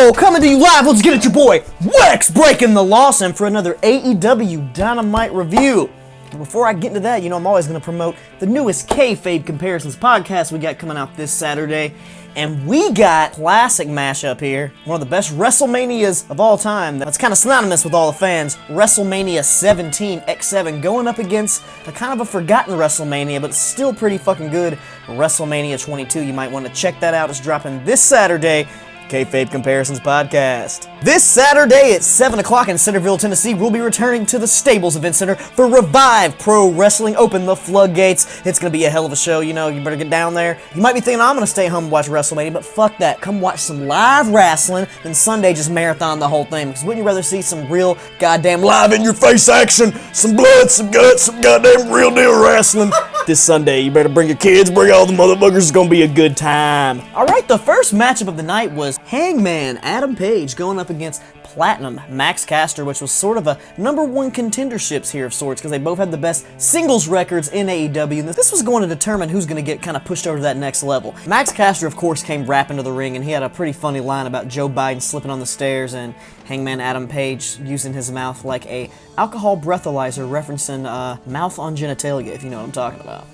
Yo, coming to you live, let's get it, your boy, Wex, breaking the Lawson for another AEW Dynamite review. And before I get into that, I'm always going to promote the newest Kayfabe Comparisons podcast we got coming out this Saturday. And we got classic mashup here, one of the best WrestleManias of all time. That's kind of synonymous with all the fans. WrestleMania 17 X7 going up against a kind of a forgotten WrestleMania, but still pretty fucking good, WrestleMania 22. You might want to check that out. It's dropping this Saturday. Kayfabe Comparisons Podcast. This Saturday at 7 o'clock in Centerville, Tennessee, we'll be returning to the Stables Event Center for Revive Pro Wrestling. Open the floodgates. It's going to be a hell of a show. You better get down there. You might be thinking, I'm going to stay home and watch WrestleMania, but fuck that. Come watch some live wrestling, then Sunday just marathon the whole thing, because wouldn't you rather see some real goddamn live in your face action, some blood, some guts, some goddamn real deal wrestling? This Sunday, you better bring your kids, bring all the motherfuckers. It's going to be a good time. Alright, the first matchup of the night was Hangman Adam Page going up against Platinum Max Caster, which was sort of a #1 contenderships here of sorts, because they both had the best singles records in AEW, and this was going to determine who's going to get kind of pushed over to that next level. Max Caster, of course, came rapping to the ring, and he had a pretty funny line about Joe Biden slipping on the stairs, and Hangman Adam Page using his mouth like a alcohol breathalyzer, referencing mouth on genitalia, if you know what I'm talking about.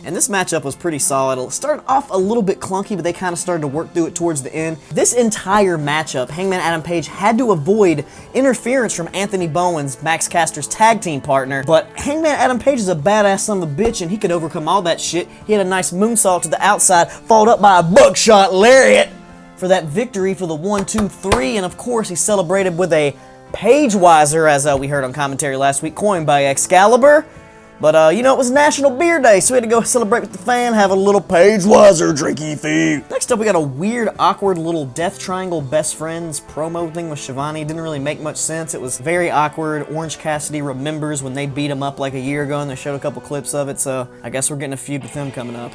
And this matchup was pretty solid. It started off a little bit clunky, but they kind of started to work through it towards the end. This entire matchup, Hangman Adam Page had to avoid interference from Anthony Bowens, Max Caster's tag team partner, but Hangman Adam Page is a badass son of a bitch, and he could overcome all that shit. He had a nice moonsault to the outside, followed up by a buckshot lariat for that victory for the 1, 2, 3, and of course he celebrated with a Page-Wiser, as we heard on commentary last week, coined by Excalibur. But, it was National Beer Day, so we had to go celebrate with the fan, have a little Page-Wiser drinky thing. Next up, we got a weird, awkward little Death Triangle best friends promo thing with Shivani. Didn't really make much sense. It was very awkward. Orange Cassidy remembers when they beat him up like a year ago, and they showed a couple clips of it, so I guess we're getting a feud with them coming up.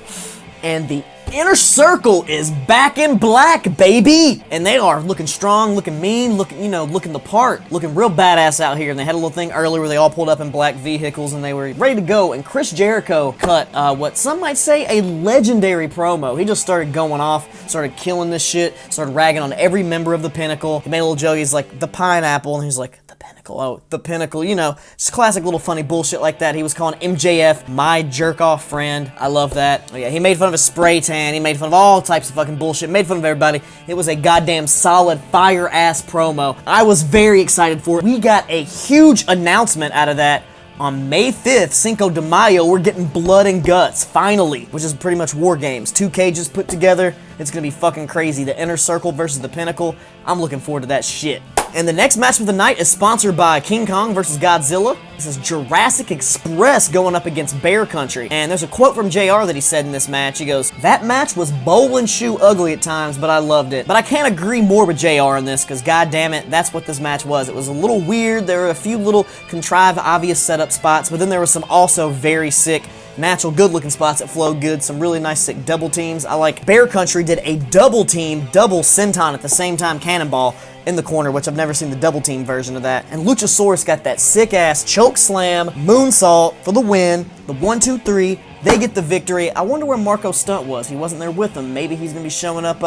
And the Inner Circle is back in black, baby! And they are looking strong, looking mean, looking the part, looking real badass out here. And they had a little thing earlier where they all pulled up in black vehicles and they were ready to go. And Chris Jericho cut what some might say a legendary promo. He just started going off, started killing this shit, started ragging on every member of the Pinnacle. He made a little joke, he's like, the pineapple, and he's like, Pinnacle, oh, the Pinnacle, just classic little funny bullshit like that. He was calling MJF my jerk-off friend. I love that. Oh, yeah, he made fun of his spray tan. He made fun of all types of fucking bullshit. Made fun of everybody. It was a goddamn solid fire-ass promo. I was very excited for it. We got a huge announcement out of that. On May 5th, Cinco de Mayo, we're getting Blood and Guts, finally, which is pretty much War Games. 2 cages put together. It's gonna be fucking crazy. The Inner Circle versus the Pinnacle. I'm looking forward to that shit. And the next match of the night is sponsored by King Kong versus Godzilla. This is Jurassic Express going up against Bear Country. And there's a quote from JR that he said in this match. He goes, "That match was bowl and shoe ugly at times, but I loved it." But I can't agree more with JR on this, because goddammit, that's what this match was. It was a little weird. There were a few little contrived, obvious setup spots, but then there were some also very sick, natural, good-looking spots that flowed good. Some really nice, sick double teams. I like Bear Country did a double team, double senton at the same time cannonball in the corner, which I've never seen the double team version of that. And Luchasaurus got that sick-ass choke slam, moonsault for the win, the 1, 2, 3. They get the victory. I wonder where Marco Stunt was. He wasn't there with them. Maybe he's going to be showing up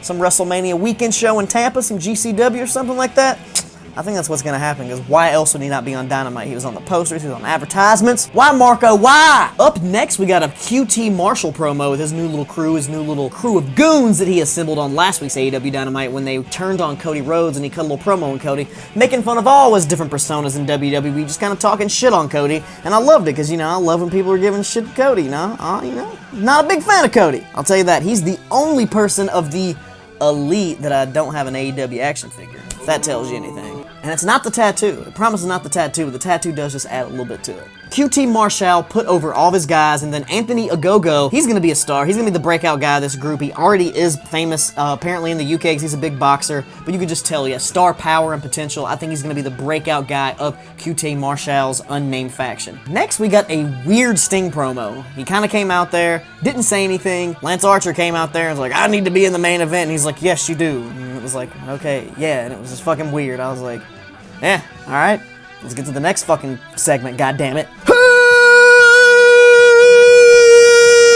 some WrestleMania weekend show in Tampa, some GCW or something like that. I think that's what's going to happen, because why else would he not be on Dynamite? He was on the posters, he was on advertisements. Why, Marco? Why? Up next, we got a QT Marshall promo with his new little crew of goons that he assembled on last week's AEW Dynamite when they turned on Cody Rhodes, and he cut a little promo on Cody, making fun of all his different personas in WWE, just kind of talking shit on Cody. And I loved it, because, I love when people are giving shit to Cody, not a big fan of Cody. I'll tell you that. He's the only person of the elite that I don't have an AEW action figure, if that tells you anything. And it's not the tattoo. I promise it's not the tattoo. The tattoo does just add a little bit to it. QT Marshall put over all of his guys, and then Anthony Ogogo, he's going to be a star. He's going to be the breakout guy of this group. He already is famous, apparently in the UK, because he's a big boxer, but you can just tell, he has star power and potential. I think he's going to be the breakout guy of QT Marshall's unnamed faction. Next, we got a weird Sting promo. He kind of came out there, didn't say anything. Lance Archer came out there and was like, "I need to be in the main event," and he's like, "Yes, you do." And it was like, okay, yeah, and it was just fucking weird. I was like, alright, let's get to the next fucking segment, goddammit.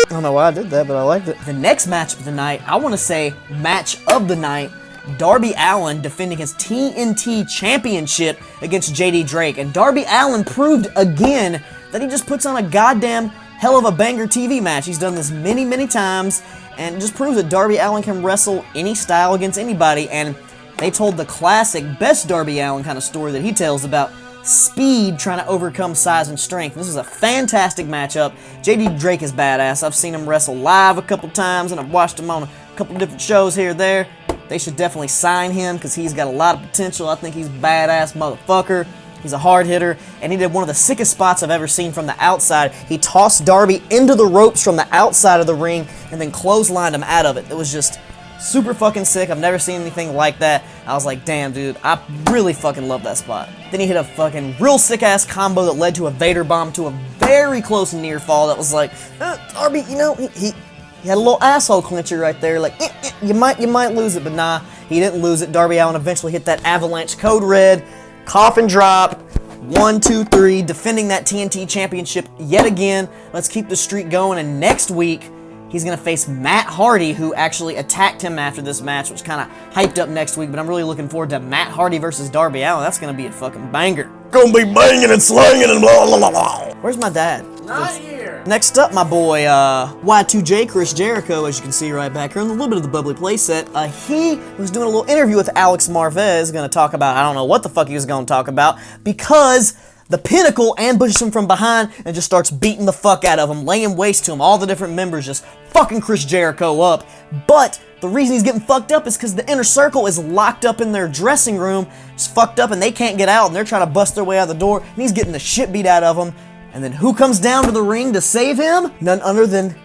I don't know why I did that, but I liked it. The next match of the night, I want to say match of the night, Darby Allin defending his TNT Championship against JD Drake. And Darby Allin proved again that he just puts on a goddamn hell of a banger TV match. He's done this many, many times, and it just proves that Darby Allin can wrestle any style against anybody. And they told the classic, best Darby Allin kind of story that he tells about speed trying to overcome size and strength. This is a fantastic matchup. JD Drake is badass. I've seen him wrestle live a couple times, and I've watched him on a couple different shows here or there. They should definitely sign him because he's got a lot of potential. I think he's a badass motherfucker. He's a hard hitter, and he did one of the sickest spots I've ever seen from the outside. He tossed Darby into the ropes from the outside of the ring and then clotheslined him out of it. It was just super fucking sick. I've never seen anything like that. I was like, damn, dude, I really fucking love that spot. Then he hit a fucking real sick-ass combo that led to a Vader bomb to a very close near fall that was like, Darby, you know, he had a little asshole clincher right there, like, you might lose it, but nah, he didn't lose it. Darby Allin eventually hit that Avalanche Code Red, coffin drop, 1, 2, 3, defending that TNT Championship yet again. Let's keep the streak going, and next week, he's going to face Matt Hardy, who actually attacked him after this match, which kind of hyped up next week, but I'm really looking forward to Matt Hardy versus Darby Allin. That's going to be a fucking banger. Gonna be banging and slanging and blah, blah, blah, blah. Where's my dad? Not here. Next up, my boy, Y2J, Chris Jericho, as you can see right back here, in a little bit of the bubbly playset. He was doing a little interview with Alex Marvez, going to talk about, I don't know what the fuck he was going to talk about, because the Pinnacle ambushes him from behind and just starts beating the fuck out of him, laying waste to him. All the different members just fucking Chris Jericho up. But the reason he's getting fucked up is because the Inner Circle is locked up in their dressing room. It's fucked up and they can't get out, and they're trying to bust their way out the door, and he's getting the shit beat out of him. And then who comes down to the ring to save him? None other than,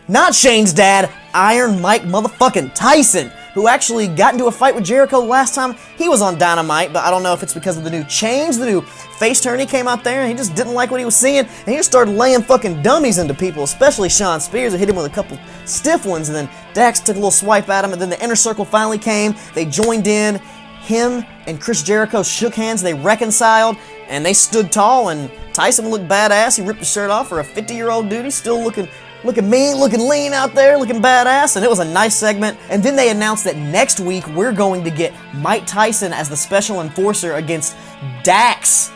not Shane's dad, Iron Mike motherfucking Tyson, who actually got into a fight with Jericho last time he was on Dynamite, but I don't know if it's because of the new change, the new face turn. He came out there and he just didn't like what he was seeing, and he just started laying fucking dummies into people, especially Sean Spears. They hit him with a couple stiff ones, and then Dax took a little swipe at him, and then the Inner Circle finally came. They joined in. Him and Chris Jericho shook hands, they reconciled, and they stood tall, and Tyson looked badass. He ripped his shirt off for a 50-year-old dude. He's still looking mean, looking lean out there, looking badass, and it was a nice segment. And then they announced that next week we're going to get Mike Tyson as the special enforcer against Dax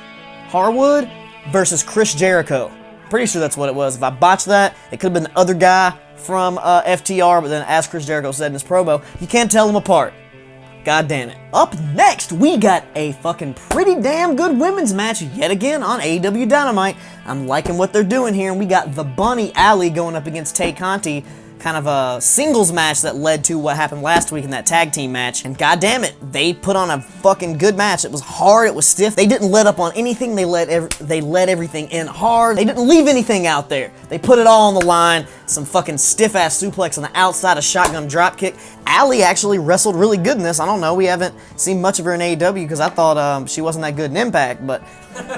Harwood versus Chris Jericho. Pretty sure that's what it was. If I botched that, it could have been the other guy from FTR, but then as Chris Jericho said in his promo, you can't tell them apart. God damn it. Up next, we got a fucking pretty damn good women's match yet again on AEW Dynamite. I'm liking what they're doing here, and we got the Bunny Alley going up against Tay Conti. Kind of a singles match that led to what happened last week in that tag team match. And god damn it, they put on a fucking good match. It was hard, it was stiff. They didn't let up on anything. They let everything in hard. They didn't leave anything out there. They put it all on the line. Some fucking stiff-ass suplex on the outside, a shotgun dropkick. Allie actually wrestled really good in this. I don't know, we haven't seen much of her in AEW because I thought she wasn't that good in Impact, but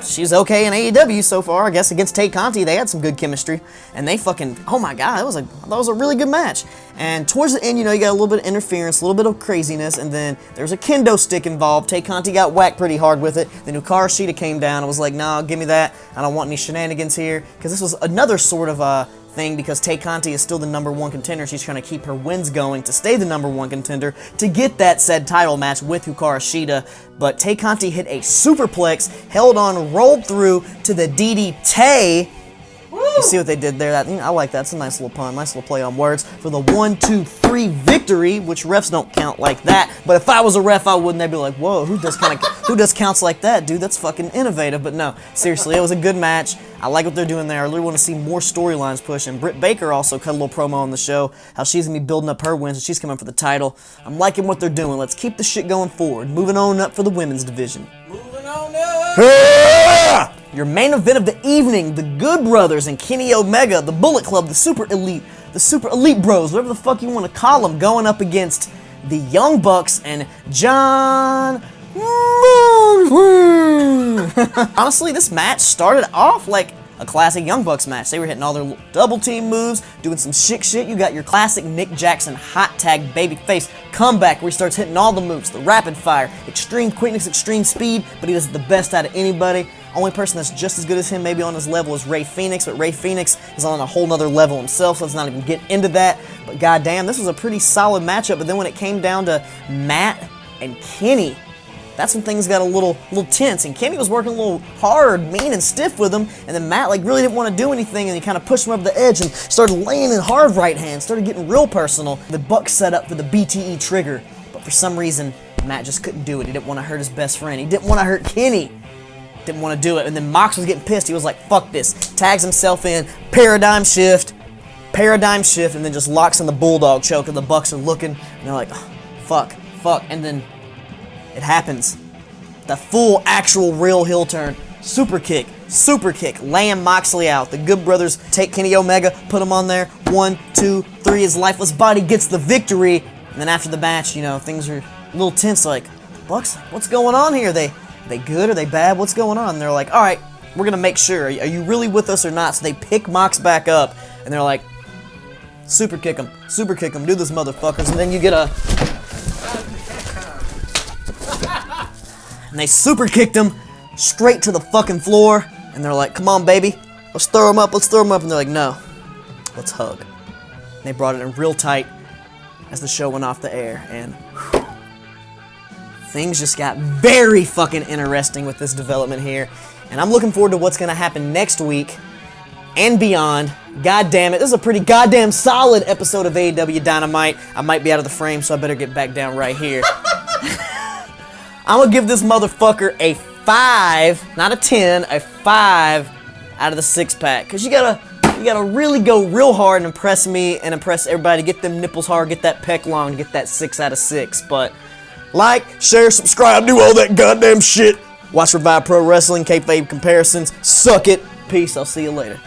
she's okay in AEW so far. I guess against Tay Conti, they had some good chemistry, and they fucking, oh my god, that was a really good match. And towards the end, you know, you got a little bit of interference, a little bit of craziness, and then there's a kendo stick involved. Tay Conti got whacked pretty hard with it. Then Hikaru Shida came down and was like, nah, give me that. I don't want any shenanigans here, because this was another sort of thing, because Tay Conti is still the #1 contender. She's trying to keep her wins going to stay the #1 contender to get that said title match with Hikaru Shida. But Tay Conti hit a superplex, held on, rolled through to the DDT. You see what they did there? I like that. It's a nice little pun, nice little play on words for the 1, 2, 3 victory, which refs don't count like that. But if I was a ref, I wouldn't. They'd be like, whoa, who does counts like that, dude? That's fucking innovative. But no, seriously, it was a good match. I like what they're doing there. I really want to see more storylines push. And Britt Baker also cut a little promo on the show, how she's going to be building up her wins and she's coming for the title. I'm liking what they're doing. Let's keep the shit going forward. Moving on up for the women's division. Moving on up. Your main event of the evening, the Good Brothers and Kenny Omega, the Bullet Club, the Super Elite Bros, whatever the fuck you want to call them, going up against the Young Bucks and John Honestly, this match started off like a classic Young Bucks match. They were hitting all their double team moves, doing some sick shit. You got your classic Nick Jackson hot tag babyface comeback where he starts hitting all the moves, the rapid fire, extreme quickness, extreme speed, but he does it the best out of anybody. Only person that's just as good as him, maybe on his level, is Rey Fenix, but Rey Fenix is on a whole nother level himself, so let's not even get into that. But goddamn, this was a pretty solid matchup. But then when it came down to Matt and Kenny, that's when things got a little tense, and Kenny was working a little hard, mean and stiff with him, and then Matt like really didn't want to do anything, and he kind of pushed him over the edge and started laying in hard right hands, started getting real personal. The Bucks set up for the BTE trigger, but for some reason, Matt just couldn't do it. He didn't want to hurt his best friend. He didn't want to hurt Kenny. Didn't want to do it, and then Mox was getting pissed. He was like, fuck this. Tags himself in, paradigm shift, and then just locks in the Bulldog choke, and the Bucks are looking, and they're like, oh, fuck, and then it happens. The full, actual, real heel turn. Super kick, laying Moxley out. The Good Brothers take Kenny Omega, put him on there. 1, 2, 3, his lifeless body gets the victory. And then after the match, you know, things are a little tense, like, Bucks, what's going on here? Are they good? Are they bad? What's going on? And they're like, all right, we're going to make sure. Are you really with us or not? So they pick Mox back up, and they're like, super kick him, do this, motherfuckers. And then you get a... And they super kicked him straight to the fucking floor. And they're like, come on, baby. Let's throw him up. And they're like, no. Let's hug. And they brought it in real tight as the show went off the air. And whew, things just got very fucking interesting with this development here. And I'm looking forward to what's going to happen next week and beyond. God damn it. This is a pretty goddamn solid episode of AEW Dynamite. I might be out of the frame, so I better get back down right here. I'm going to give this motherfucker a 5, not a 10, a 5 out of the 6-pack. Because you gotta really go real hard and impress me and impress everybody. Get them nipples hard, get that pec long, to get that 6 out of 6. But like, share, subscribe, do all that goddamn shit. Watch Revive Pro Wrestling, kayfabe comparisons. Suck it. Peace. I'll see you later.